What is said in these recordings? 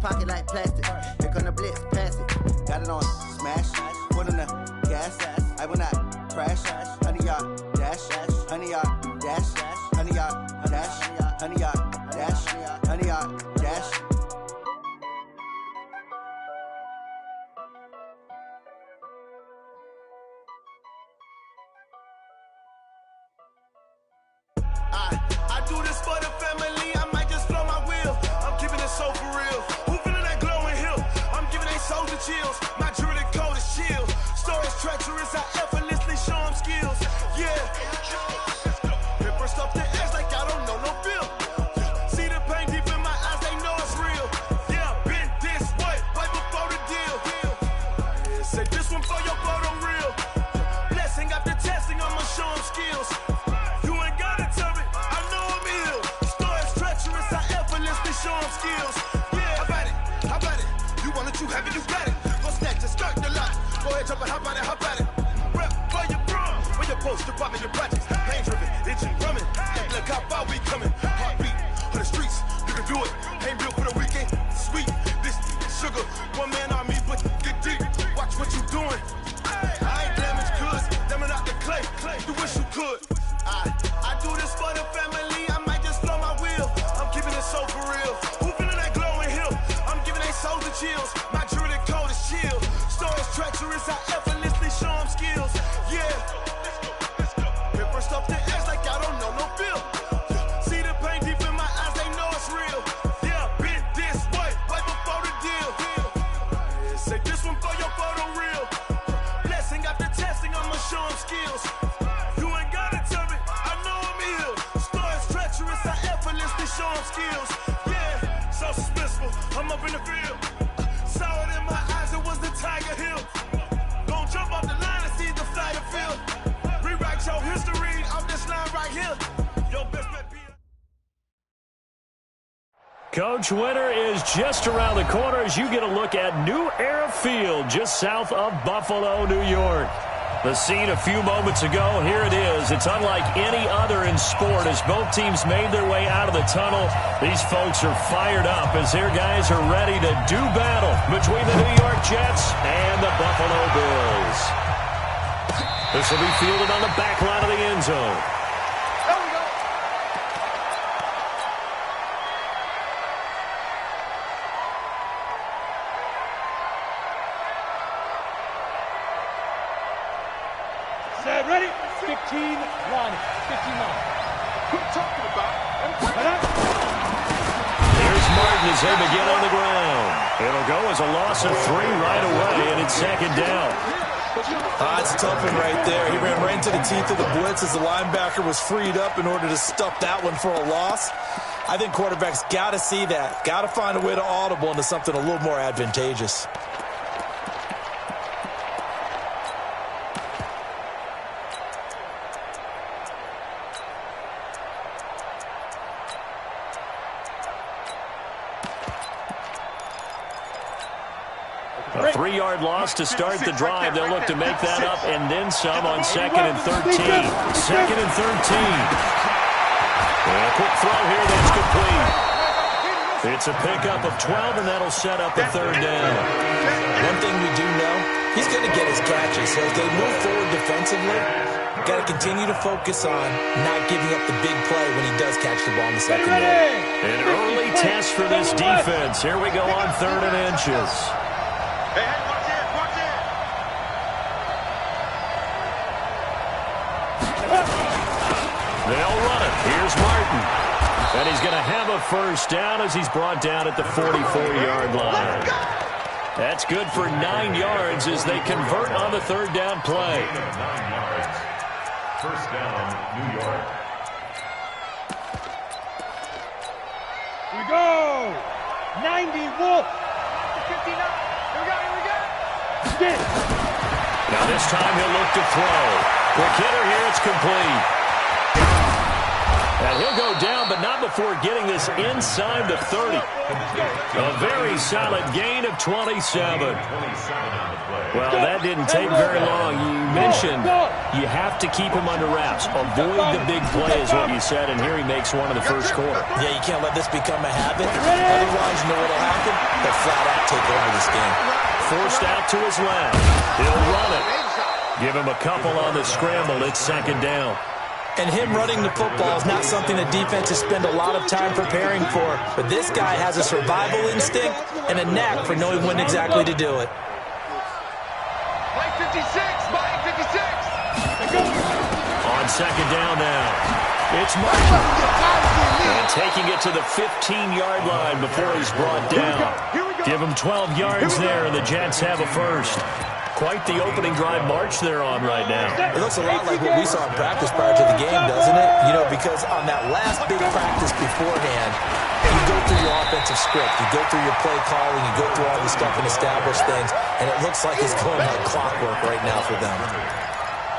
pocket like plastic. Here come the blitz, pass it. Got it on smash, foot on the gas. I will not crash. 100-yard dash, 100-yard dash, 100-yard dash, 100-yard dash, 100-yard dash. I do this for the family, I might just blow my wheel. I'm keeping it so for real. Who feeling that glowing hill? I'm giving they souls the chills. My jewelry code is chill. Stories treacherous, I effortlessly show them skills. Yeah. Paper stuff the edge like I don't know no bill. See the pain deep in my eyes, they know it's real. Yeah, been this way, right before the deal. Say this one for your photo real. Blessing after testing, I'ma show them skills. Show them skills. Yeah, how about it? How about it? You want it, you have it, you got it. Go snatch and start the lot. Go ahead, jump and hop on it, hop on it. Rep for your bro. When you're post, you're popping your projects. Pain driven, itching, drumming. Look how far we coming. Heartbeat on the streets. You can do it. Ain't built for the weekend. Sweet, this sugar. One man army, but get deep. Watch what you doing. I ain't damaged goods. Damn it out the clay. You wish you could. I do this for the family. I might just blow my wheel. I'm keeping it so for real. Who feeling that glowing hill? I'm giving they souls the chills. My jewelry code is chill. Stories treacherous, I effortlessly show them skills. Yeah. Paper stuff the edge like I don't know no bill. See the pain deep in my eyes, they know it's real. Yeah, been this way, right before the deal. Say this one for your photo real. Blessing after testing, I'ma show them skills. You ain't gotta tell me, I know I'm ill. Stories treacherous, I effortlessly show them skills. Yeah, so suspenseful, I'm up in the field. Saw it in my eyes, it was the Tiger Hill. Gon' jump off the line and see the flyer field. Rewrite your history off this line right here. Your best bet be. Coach, winter is just around the corner as you get a look at New Era Field just south of Buffalo, New York. The scene a few moments ago, here it is. It's unlike any other in sport as both teams made their way out of the tunnel. These folks are fired up as their guys are ready to do battle between the New York Jets and the Buffalo Bills. This will be fielded on the back line of the end zone. Ready? 15 line. 15 line. What are you talking about? Here's Martin as they begin on the ground. It'll go as a loss of 3 right away, and it's second down. It's a tough one right there. He ran right into the teeth of the blitz as the linebacker was freed up in order to stuff that one for a loss. I think quarterbacks got to see that. Got to find a way to audible into something a little more advantageous. A 3-yard loss to start the drive. They'll look to make that up and then some on 2nd and 13. 2nd and 13. And a quick throw here that's complete. It's a pickup of 12, and that'll set up a 3rd down. One thing we do know, he's going to get his catches. So as they move forward defensively, got to continue to focus on not giving up the big play when he does catch the ball in the secondary. An early test for this defense. Here we go on 3rd and inches. Hey, watch it, watch it. They'll run it. Here's Martin. And he's going to have a 1st down as he's brought down at the 44-yard line. That's good for 9 yards as they convert on the 3rd down play. 9 yards. 1st down, New York. Here we go. 90 Wolf. 59. Here we go. Now this time he'll look to throw. Quick hitter here, it's complete. And he'll go down, but not before getting this inside the 30. A very solid gain of 27. Well, that didn't take very long. You mentioned you have to keep him under wraps. Avoid the big play is what you said, and here he makes one in the first quarter. Yeah, you can't let this become a habit. Otherwise, you know what will happen? They'll flat out take over this game. Forced out to his left. He'll run it. Give him a couple on the scramble. It's second down. And him running the football is not something that defenses spend a lot of time preparing for. But this guy has a survival instinct and a knack for knowing when exactly to do it. Mike 56, Mike 56. On second down now. It's Martin. And taking it to the 15-yard line before he's brought down. Give him 12 yards there, and the Jets have a first. Quite the opening drive march they're on right now. It looks a lot like what we saw in practice prior to the game, doesn't it? You know, because on that last big practice beforehand, you go through your offensive script, you go through your play calling, you go through all this stuff and establish things, and it looks like it's going like clockwork right now for them.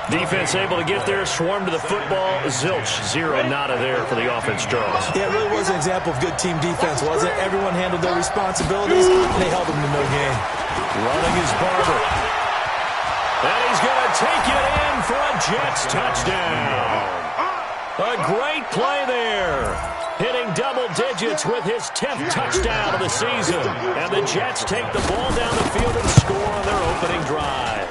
Defense able to get there, swarm to the football. Zilch, zero nada there for the offense, Charles. Yeah, it really was an example of good team defense, wasn't it? Everyone handled their responsibilities, and they held them to no gain. Running his Barber. And he's going to take it in for a Jets touchdown. A great play there. Hitting double digits with his 10th touchdown of the season. And the Jets take the ball down the field and score on their opening drive.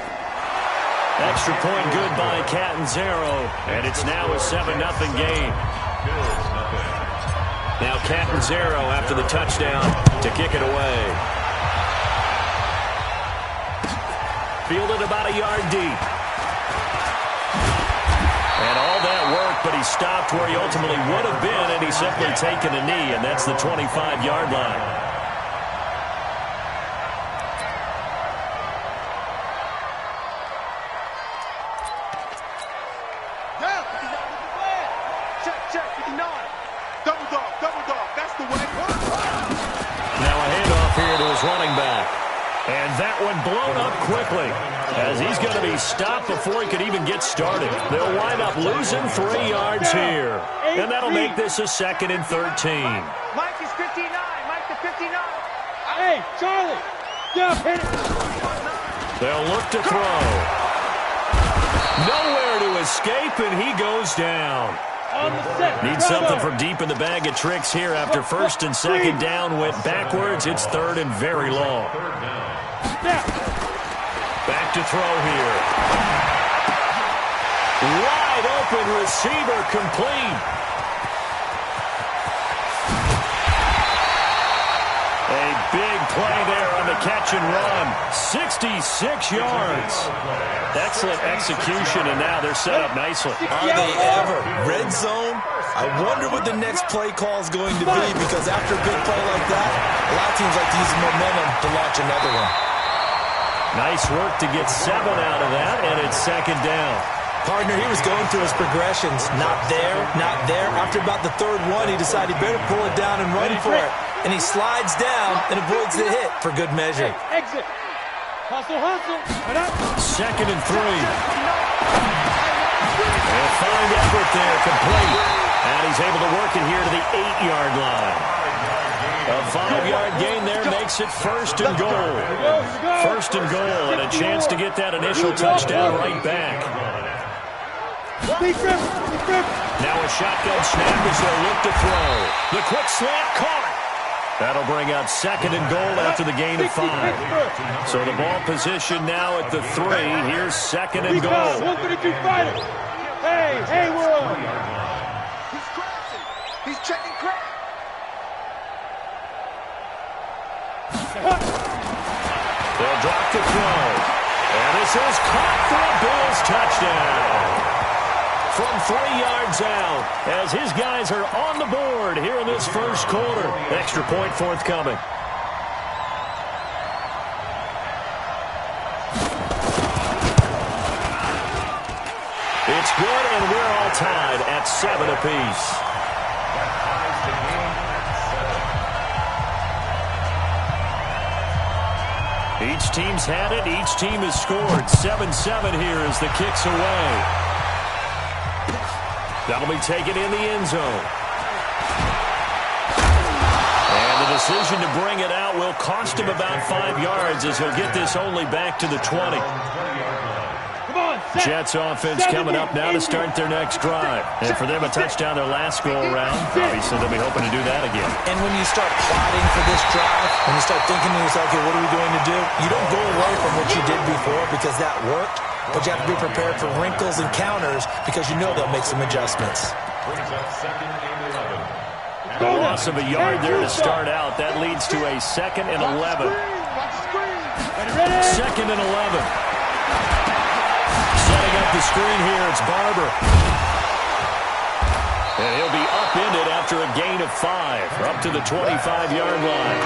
Extra point good by Catanzaro. And it's now a 7-0 game. Now Catanzaro after the touchdown to kick it away. Fielded about a yard deep. And all that work, but he stopped where he ultimately would have been, and he's simply taken a knee, and that's the 25-yard line. Check, 59. Double dog, that's the way. Now a handoff here to his running back. And that one blown up quickly as he's going to be stopped before he could even get started. They'll wind up losing 3 yards here. And that'll make this a 2nd and 13. Mike is 59. Mike the 59. Hey, Charlie. Yeah, hit it. They'll look to throw. Nowhere to escape, and he goes down. Need something from deep in the bag of tricks here after 1st and 2nd down went backwards. It's 3rd and very long. Back to throw here. Wide open receiver complete. A big play there on the catch and run. 66 yards. Excellent execution, and now they're set up nicely. Are they ever? Red zone? I wonder what the next play call is going to be, because after a big play like that, a lot of teams like to use the momentum to launch another one. Nice work to get 7 out of that, and it's 2nd down. Partner, he was going through his progressions. Not there, not there. After about the 3rd one, he decided he better pull it down and run for it. And he slides down and avoids the hit for good measure. Exit. Hustle. 2nd and 3. And fine effort there, complete. And he's able to work it here to the 8-yard line. A 5-yard gain there makes it 1st and goal. 1st and goal, and a chance to get that initial touchdown right back. Now a shotgun snap as they look to throw. The quick slant caught. That'll bring out 2nd and goal after the gain of 5. So the ball position now at the 3. Here's 2nd and goal. Hey, World. He's crashing. He's checking crack. They'll drop the throw. And this is caught for a Bills touchdown. From 3 yards out, as his guys are on the board here in this first quarter. Extra point forthcoming. It's good, and we're all tied at 7 apiece. Each team's had it. Each team has scored. 7-7 here as the kick's away. That'll be taken in the end zone. And the decision to bring it out will it'll cost him about 5 yards as he'll get this only back to the 20. Jets offense coming up now to start their next drive. And for them, a touchdown their last go-around. Obviously, they'll be hoping to do that again. And when you start plotting for this drive, when you start thinking to yourself, okay, what are we going to do? You don't go away from what you did before because that worked, but you have to be prepared for wrinkles and counters because you know they'll make some adjustments. A loss of a yard there to start out. That leads to a 2nd and 11. 2nd and 11. Setting up the screen here, it's Barber. And he'll be upended after a gain of 5, up to the 25-yard line.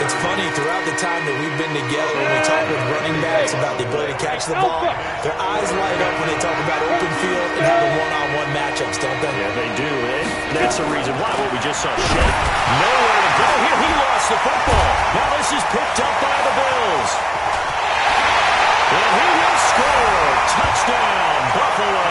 It's funny, throughout the time that we've been together, when we talk with running backs about the ability to catch the ball, their eyes light up when they talk about open field and having one-on-one matchups, don't they? Yeah, they do. That's the reason why what we just saw. Shake. Nowhere to go here. He lost the football. Now this is picked up by the Bills. And he will score. Touchdown, Buffalo.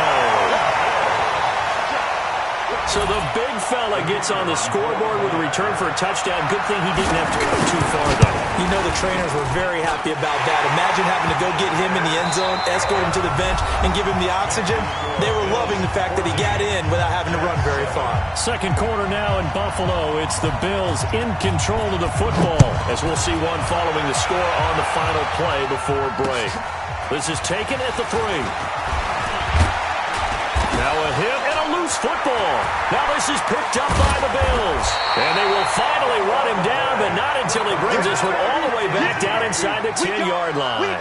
So the big fella gets on the scoreboard with a return for a touchdown. Good thing he didn't have to go too far, though. You know the trainers were very happy about that. Imagine having to go get him in the end zone, escort him to the bench, and give him the oxygen. They were loving the fact that he got in without having to run very far. Second quarter now in Buffalo. It's the Bills in control of the football, as we'll see one following the score on the final play before break. This is taken at the 3. Now a hit and a loose football. Now this is picked up by the Bills. And they will finally run him down, but not until he brings this one all the way back down inside the 10-yard line.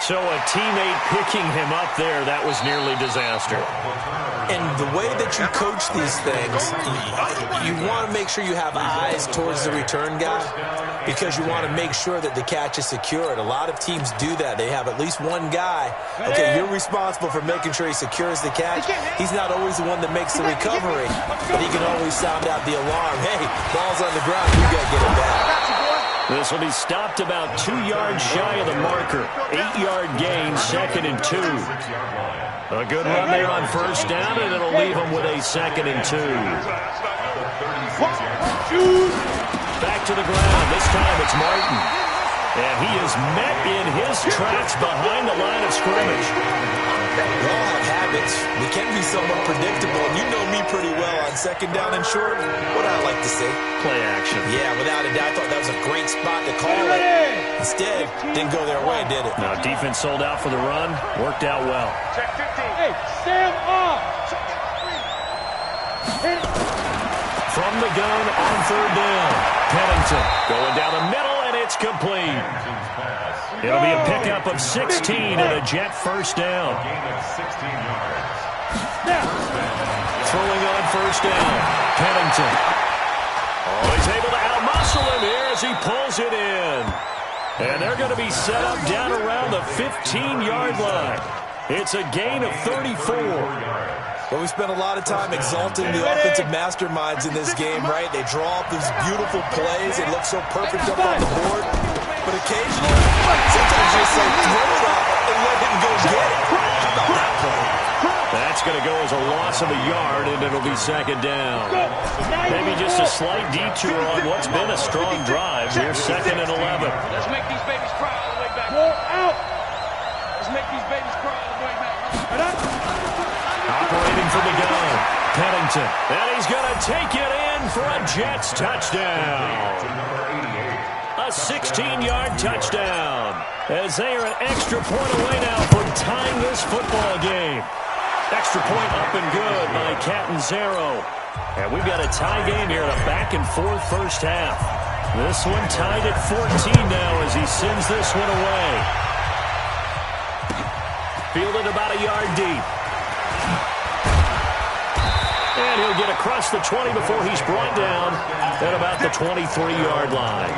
So a teammate picking him up there, that was nearly disaster. And the way that you coach these things, you want to make sure you have eyes towards the return guy because you want to make sure that the catch is secured. A lot of teams do that. They have at least one guy. Okay, you're responsible for making sure he secures the catch. He's not always the one that makes the recovery, but he can always sound out the alarm. Hey, ball's on the ground. You got to get it back. This will be stopped about 2 yards shy of the marker. 8-yard gain, 2nd and 2. A good run there on first down, and it'll leave him with a 2nd and 2. Back to the ground. This time it's Martin. And he is met in his tracks behind the line of scrimmage. We all have habits. We can be somewhat predictable. And you know me pretty well on 2nd down and short. What I like to say? Play action. Yeah, without a doubt. I thought that was a great spot to call it. Instead, didn't go their way, did it? Now, defense sold out for the run. Worked out well. Hey, Sam off. From the gun on 3rd down. Pennington going down the middle, and it's complete. It'll be a pickup of 16 and a Jet first down. Throwing on first down. Pennington. Oh, he's able to outmuscle him here as he pulls it in. And they're going to be set up down around the 15-yard line. It's a gain of 34. Well, we spent a lot of time exalting the offensive masterminds in this game, right? They draw up these beautiful plays. They look so perfect up on the board. But occasionally, sometimes you just say, throw it up and let him go get it. How about that play? That's going to go as a loss of a yard, and it'll be 2nd down. Maybe just a slight detour on what's been a strong drive. Here's 2nd and 11. Let's make these babies cry all the way back. Go out. Let's make these babies cry all the way back. Operating from the gun. Pennington. And he's going to take it in for a Jets touchdown. A 16-yard touchdown. As they are an extra point away now from tying this football game. Extra point up and good by Catanzaro. And we've got a tie game here in a back-and-forth first half. This one tied at 14 now as he sends this one away. Fielded about a yard deep. And he'll get across the 20 before he's brought down at about the 23-yard line.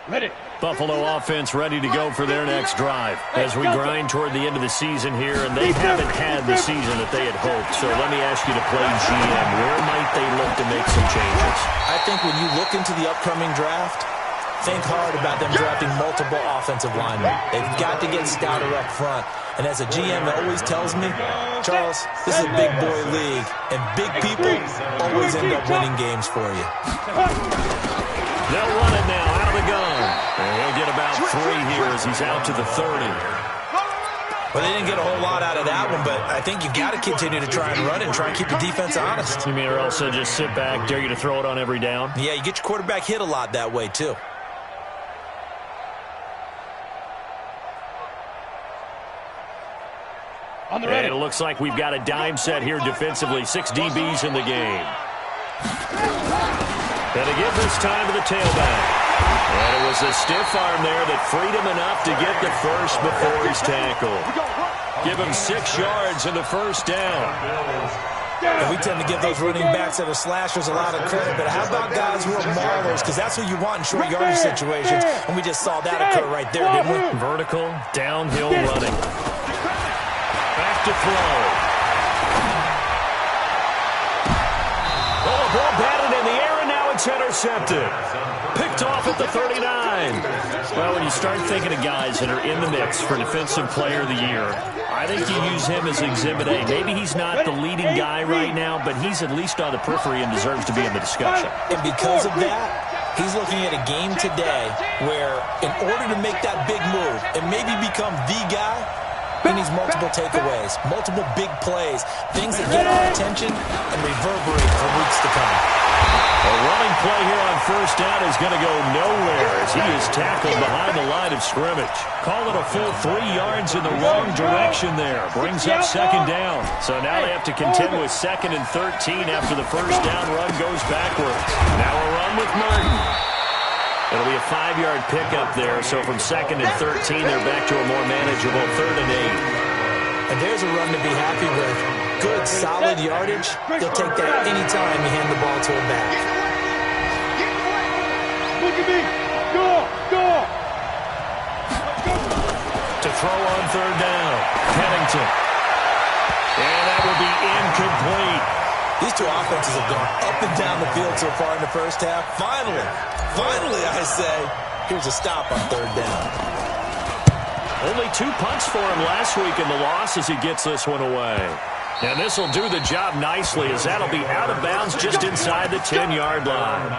Ready. Buffalo offense ready to go for their next drive as we grind toward the end of the season here, and they haven't had the season that they had hoped. So let me ask you to play GM. Where might they look to make some changes? I think when you look into the upcoming draft, think hard about them drafting multiple offensive linemen. They've got to get stouter up front. And as a GM always tells me, Charles, this is a big boy league, and big people always end up winning games for you. They'll run it now out of the gun. And he'll get about 3 here as he's out to the 30. Well, they didn't get a whole lot out of that one, but I think you've got to continue to try and run and try and keep the defense honest. You mean or also just sit back, dare you to throw it on every down? Yeah, you get your quarterback hit a lot that way, too. And it looks like we've got a dime set here defensively. 6 DBs in the game. And to give this time to the tailback. And it was a stiff arm there that freed him enough to get the first before he's tackled. Give him 6 yards in the first down. And we tend to give those running backs that are slashers a lot of credit, but how about guys who are maulers? Because that's what you want in short yardage situations, and we just saw that occur right there, didn't we? Vertical, downhill running. Back to throw. Oh, ball batted in the air, and now it's intercepted. Picked off at the 39. Well, when you start thinking of guys that are in the mix for Defensive Player of the Year, I think you use him as Exhibit A. Maybe he's not the leading guy right now, but he's at least on the periphery and deserves to be in the discussion. And because of that, he's looking at a game today where in order to make that big move and maybe become the guy, he needs multiple takeaways, multiple big plays, things that get our attention and reverberate for weeks to come. A running play here on first down is going to go nowhere as he is tackled behind the line of scrimmage. Call it a full 3 yards in the wrong direction there. Brings up second down. So now they have to contend with 2nd and 13 after the first down run goes backwards. Now a run with Martin. It'll be a 5-yard pickup there. So from 2nd and 13, they're back to a more manageable 3rd and 8. And there's a run to be happy with. Good, solid yardage. They'll take that anytime you hand the ball to a back. Look at me. Go. To throw on 3rd down. Pennington. And that will be incomplete. These two offenses have gone up and down the field so far in the first half. Finally, I say, here's a stop on 3rd down. Only 2 punts for him last week in the loss as he gets this one away. And this will do the job nicely as that'll be out of bounds just inside the 10-yard line.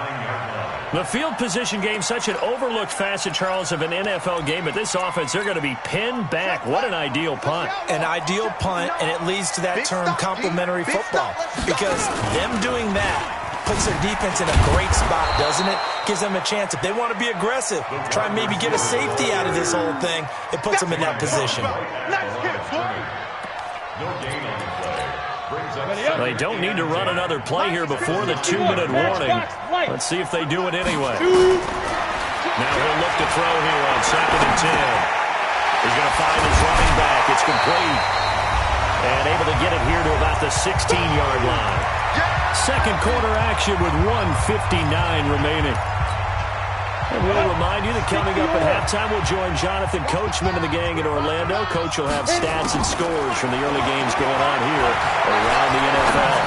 The field position game, such an overlooked facet, Charles, of an NFL game. But this offense, they're going to be pinned back. What an ideal punt. An ideal punt, and it leads to that term complementary football. Because them doing that puts their defense in a great spot, doesn't it? Gives them a chance. If they want to be aggressive, try and maybe get a safety out of this whole thing, it puts them in that position. They don't need to run another play here before the 2-minute warning. Let's see if they do it anyway. Now he'll look to throw here on 2nd and 10. He's going to find his running back. It's complete. And able to get it here to about the 16-yard line. Second quarter action with 1:59 remaining. And we'll remind you that coming up at halftime, we'll join Jonathan Coachman and the gang in Orlando. Coach will have stats and scores from the early games going on here around the NFL.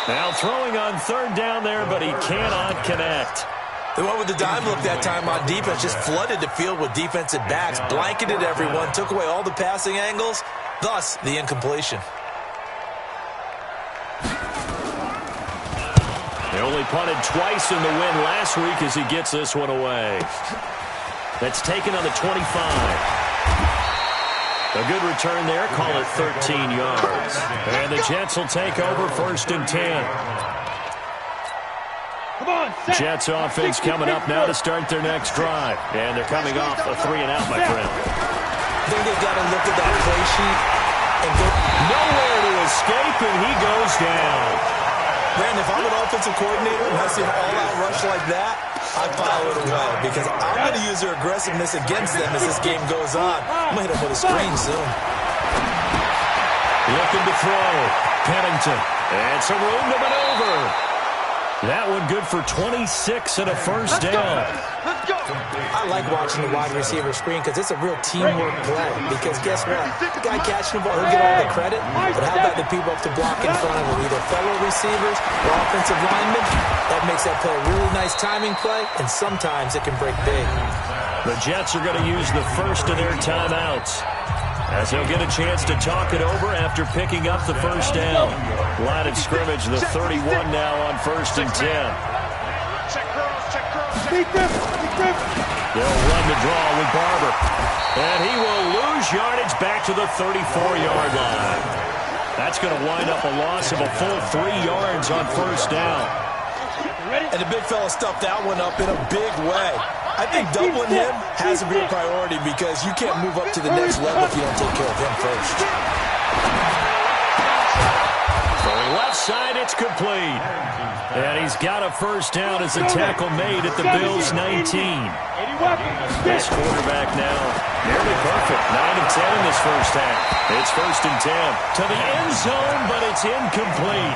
Now throwing on 3rd down there, but he cannot connect. They went with the dime look that time on defense, just flooded the field with defensive backs, blanketed everyone, took away all the passing angles, thus the incompletion. They only punted twice in the win last week as he gets this one away. That's taken on the 25. A good return there. Call it 13 yards. And the Jets will take over 1st and 10. Jets offense coming up now to start their next drive. And they're coming off a 3-and-out, my friend. I think they've got to look at that play sheet and go nowhere to escape, and he goes down. Brandon, if I'm an offensive coordinator and I see an all-out rush like that, I file it away because I'm going to use their aggressiveness against them as this game goes on. I'm going to hit them with a screen soon. Looking to throw. Pennington. And some room to maneuver. That one good for 26 and a first down. I like watching the wide receiver screen because it's a real teamwork play. Because guess what? The guy catching the ball, he'll get all the credit. But how about the people up to block in front of him, either fellow receivers or offensive linemen? That makes that play a really nice timing play, and sometimes it can break big. The Jets are going to use the first of their timeouts, as they'll get a chance to talk it over after picking up the first down. Line of scrimmage, the 31 now on 1st and 10. They'll run the draw with Barber. And he will lose yardage back to the 34-yard line. That's going to wind up a loss of a full 3 yards on first down. And the big fella stuffed that one up in a big way. I think doubling him has to be a priority because you can't move up to the next level if you don't take care of him first. Going left side, it's complete. And he's got a first down as a tackle made at the Bills' 19. This quarterback now nearly perfect. 9 of 10 in this first half. It's 1st and 10 to the end zone, but it's incomplete.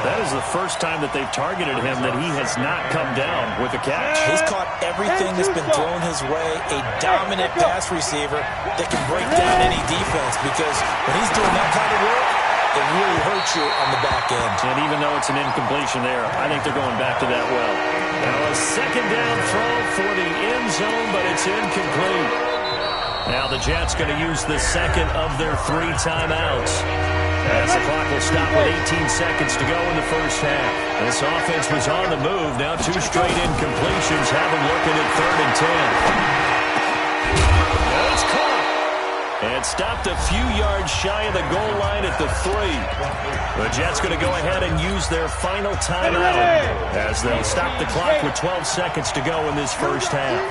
That is the first time that they've targeted him that he has not come down with a catch. He's caught everything that's been thrown his way. A dominant pass receiver that can break down any defense because when he's doing that kind of work, it really hurts you on the back end. And even though it's an incompletion there, I think they're going back to that well. Now a second down throw for the end zone, but it's incomplete. Now the Jets going to use the second of their 3 timeouts, as the clock will stop with 18 seconds to go in the first half. This offense was on the move. Now 2 straight incompletions have them looking at 3rd and 10. Now it's caught. And stopped a few yards shy of the goal line at the 3. The Jets going to go ahead and use their final timeout as they'll stop the clock with 12 seconds to go in this first half.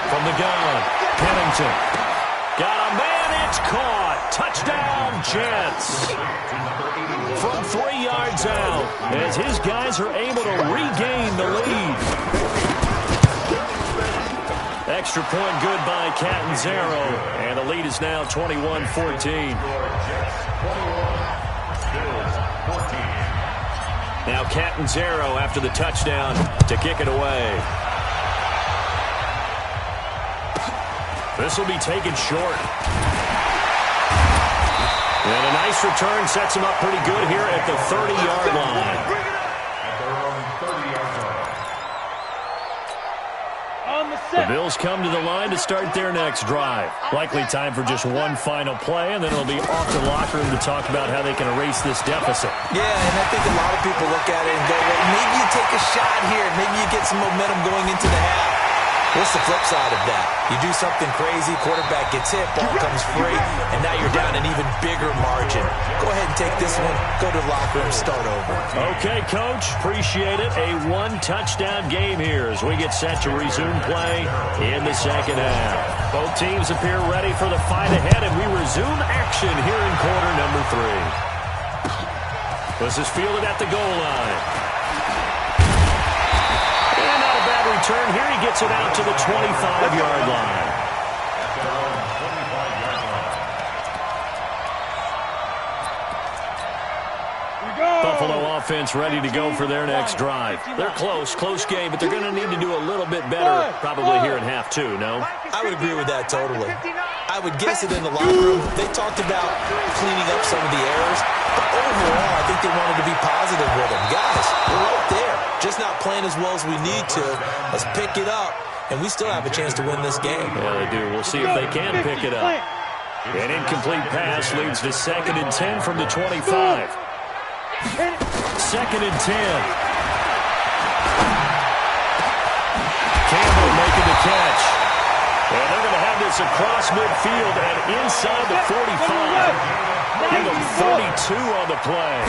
From the gun, Pennington. Got a man, it's caught. Touchdown, Jets. From 3 yards out, as his guys are able to regain the lead. Extra point good by Catanzaro, and the lead is now 21-14. Now Catanzaro after the touchdown to kick it away. This will be taken short. And a nice return sets him up pretty good here at the 30-yard line. The Bills come to the line to start their next drive. Likely time for just one final play, and then it'll be off to the locker room to talk about how they can erase this deficit. Yeah, and I think a lot of people look at it and go, well, maybe you take a shot here. Maybe you get some momentum going into the half. What's the flip side of that? You do something crazy, quarterback gets hit, ball comes free, and now you're down an even bigger margin. Go ahead and take this one, go to the locker room, start over. Okay, Coach, appreciate it. A 1-touchdown game here as we get set to resume play in the second half. Both teams appear ready for the fight ahead, and we resume action here in quarter number 3. This is fielded at the goal line. Return here, he gets it out to the 25-yard line. Buffalo offense ready to go for their next drive. They're close game, but they're going to need to do a little bit better probably here in half 2, no? I would agree with that totally. I would guess it in the locker room. They talked about cleaning up some of the errors, but overall, I think they wanted to be positive with them. Guys, we're right there. Just not playing as well as we need to. Let's pick it up, and we still have a chance to win this game. Yeah, they do. We'll see if they can pick it up. An incomplete pass leads to 2nd and 10 from the 25. 2nd and 10. Campbell making the catch. And they're going to have this across midfield and inside the 45. Give them 32 on the play.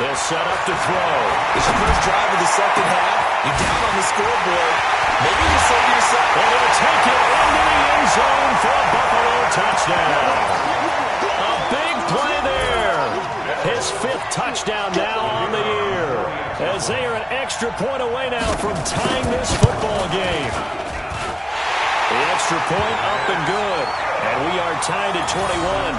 They'll set up to throw. It's your first drive of the second half. You're down on the scoreboard. Maybe you say to yourself, and they'll take it into the end zone for a Buffalo touchdown. A big play there. His 5th touchdown now on the year, as they are an extra point away now from tying this football game. The extra point up and good, and we are tied at 21.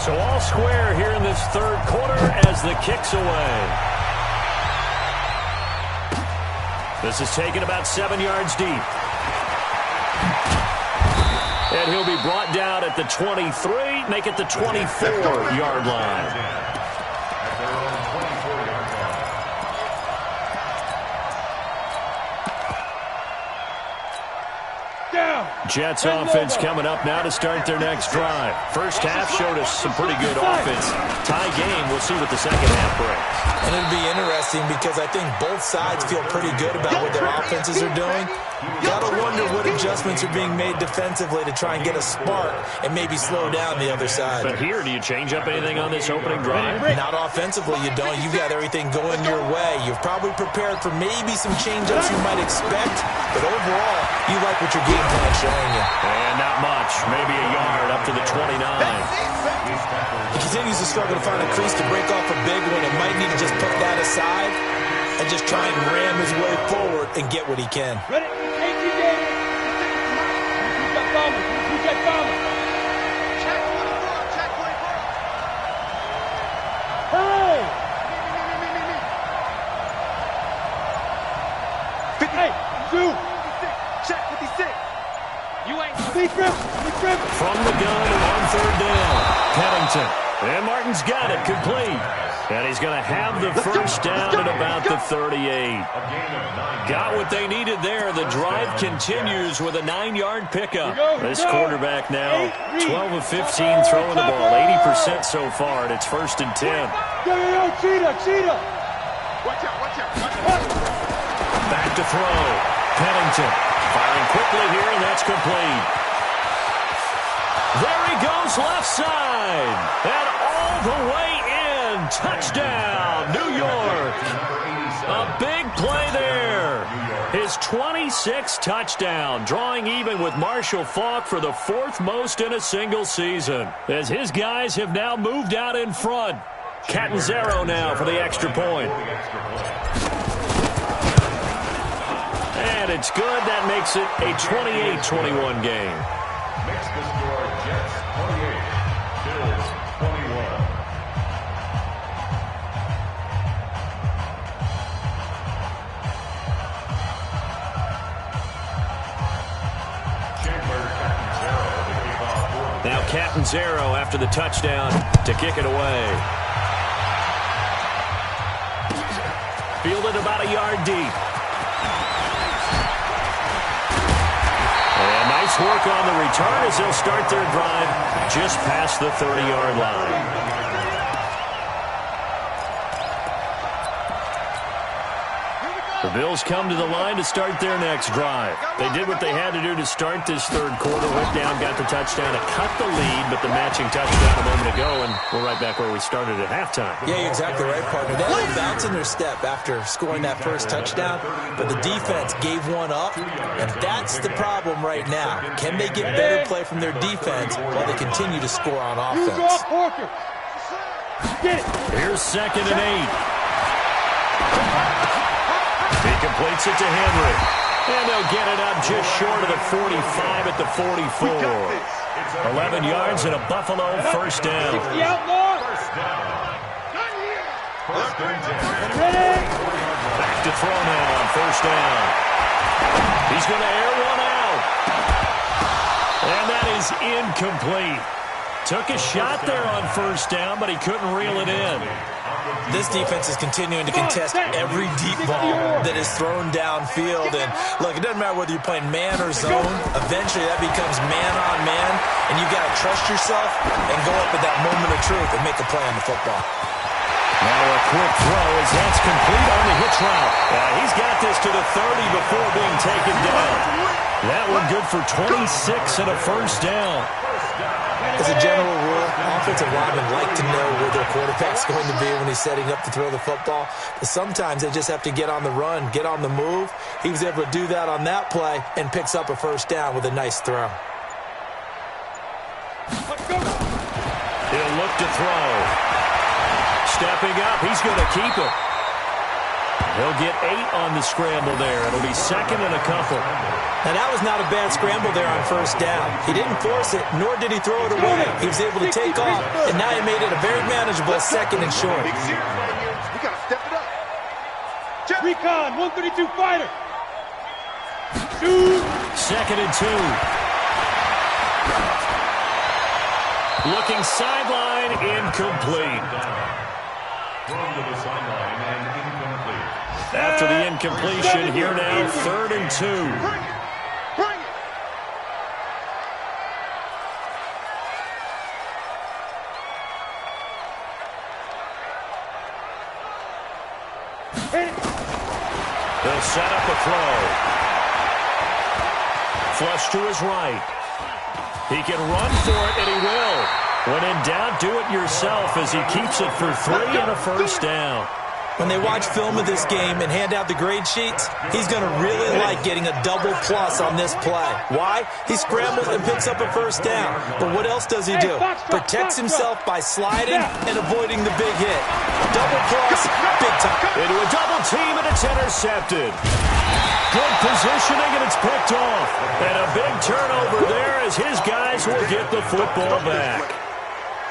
So all square here in this third quarter as the kick's away. This is taken about 7 yards deep. And he'll be brought down at the 23, make it the 24-yard line. Jets offense coming up now to start their next drive. First half showed us some pretty good offense. Tie game. We'll see what the second half brings. And it'll be interesting because I think both sides feel pretty good about what their offenses are doing. Gotta wonder what adjustments are being made defensively to try and get a spark and maybe slow down the other side. But here, do you change up anything on this opening drive? Not offensively, you don't. You've got everything going your way. You've probably prepared for maybe some change-ups you might expect, but overall, you like what your game plan's showing you. And not much. Maybe a yard up to the 29. He continues to struggle to find a crease to break off a big one and might need to just put that aside and just try and ram his way forward and get what he can. Ready? From the gun and on third down. Pennington. And Martin's got it complete. And he's going to have the first down at about the 38. Got what they needed there. The drive continues with a 9-yard pickup. This quarterback now 12 of 15 throwing the ball. 80% so far, and it's first and 10. Cheetah. Back to throw. Pennington firing quickly here, and that's complete. There he goes left side. And all the way in. Touchdown, New York. A big play there. His 26th touchdown, drawing even with Marshall Faulk for the 4th most in a single season. As his guys have now moved out in front. Catanzaro now for the extra point. And it's good. That makes it a 28-21 game. Makes the score Jets 28, Bills 21. Now Catanzaro after the touchdown to kick it away. Fielded about a yard deep. And nice work on the return as they'll start their drive just past the 30-yard line. The Bills come to the line to start their next drive. They did what they had to do to start this third quarter. Went down, got the touchdown to cut the lead, but the matching touchdown a moment ago, and we're right back where we started at halftime. Yeah, you're exactly right, partner. They had a bounce in their step after scoring that first touchdown, but the defense gave one up, and that's the problem right now. Can they get better play from their defense while they continue to score on offense? Here's 2nd and 8. He completes it to Henry. And they'll get it up just short of the 45 at the 44. 11 yards and a Buffalo first down. Back to throw now on first down. He's going to air one out. And that is incomplete. Took a shot there on first down, but he couldn't reel it in. This defense is continuing to contest every deep ball that is thrown downfield. And, look, it doesn't matter whether you're playing man or zone. Eventually, that becomes man-on-man, and you've got to trust yourself and go up at that moment of truth and make a play on the football. Now a quick throw as that's complete on the hitch route. He's got this to the 30 before being taken down. That one good for 26 and a first down. As a general rule, offensive linemen like to know where their quarterback's going to be when he's setting up to throw the football. But sometimes they just have to get on the run, get on the move. He was able to do that on that play and picks up a first down with a nice throw. He'll look to throw. Stepping up, he's going to keep it. He'll get 8 on the scramble there. It'll be second and a couple. Now, that was not a bad scramble there on first down. He didn't force it, nor did he throw it away. He was able to take off, and now he made it a very manageable second and short. Big series right here. We got to step it up. Recon, 132 fighter. Shoot. Second and 2. Looking sideline, incomplete. Thrown to the sideline and incomplete. After the incompletion, here now, third and 2. Bring it. Bring it. Hit it. They'll set up a throw. Flush to his right. He can run for it, and he will. When in doubt, do it yourself as he keeps it for 3 and a first down. When they watch film of this game and hand out the grade sheets, he's going to really like getting a double plus on this play. Why? He scrambles and picks up a first down. But what else does he do? Protects himself by sliding and avoiding the big hit. Double plus, big time. Into a double team, and it's intercepted. Good positioning, and it's picked off. And a big turnover there as his guys will get the football back.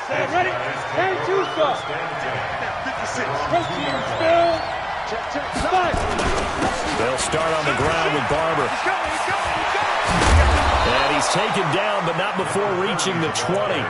Set, ready? And 2 stop. 56. Rotate, still. Fight. They'll start on the ground with Barber. He's coming. And he's taken down, but not before reaching the 20.